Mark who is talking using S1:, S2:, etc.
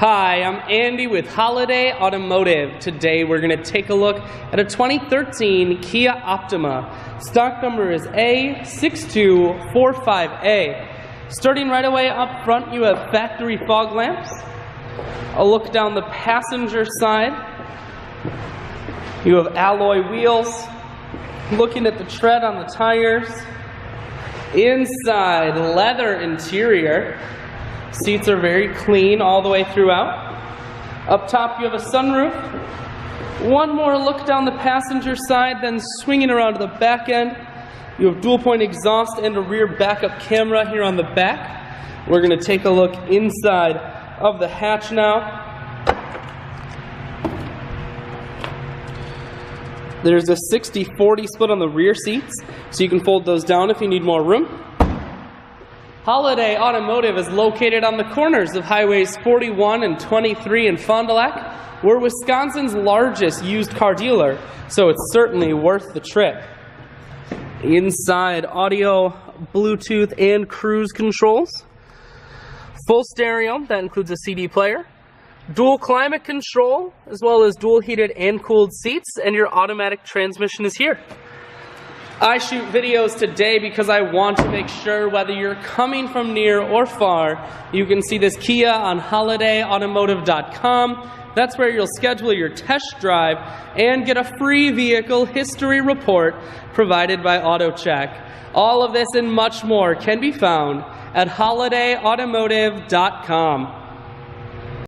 S1: Hi, I'm Andy with Holiday Automotive. Today we're going to take a look at a 2013 Kia Optima. Stock number is A6245A. Starting right away up front, you have factory fog lamps. A look down the passenger side. You have alloy wheels. Looking at the tread on the tires. Inside, leather interior. Seats are very clean all the way throughout. Up top you have a sunroof. One more look down the passenger side, then swinging around to the back end. You have dual point exhaust and a rear backup camera here on the back. We're going to take a look inside of the hatch now. There's a 60-40 split on the rear seats, so you can fold those down if you need more room. Holiday Automotive is located on the corners of Highways 41 and 23 in Fond du Lac. We're Wisconsin's largest used car dealer, so it's certainly worth the trip. Inside, audio, Bluetooth, and cruise controls. Full stereo, that includes a CD player. Dual climate control, as well as dual heated and cooled seats, and your automatic transmission is here. I shoot videos today because I want to make sure whether you're coming from near or far, you can see this Kia on holidayautomotive.com. That's where you'll schedule your test drive and get a free vehicle history report provided by AutoCheck. All of this and much more can be found at holidayautomotive.com.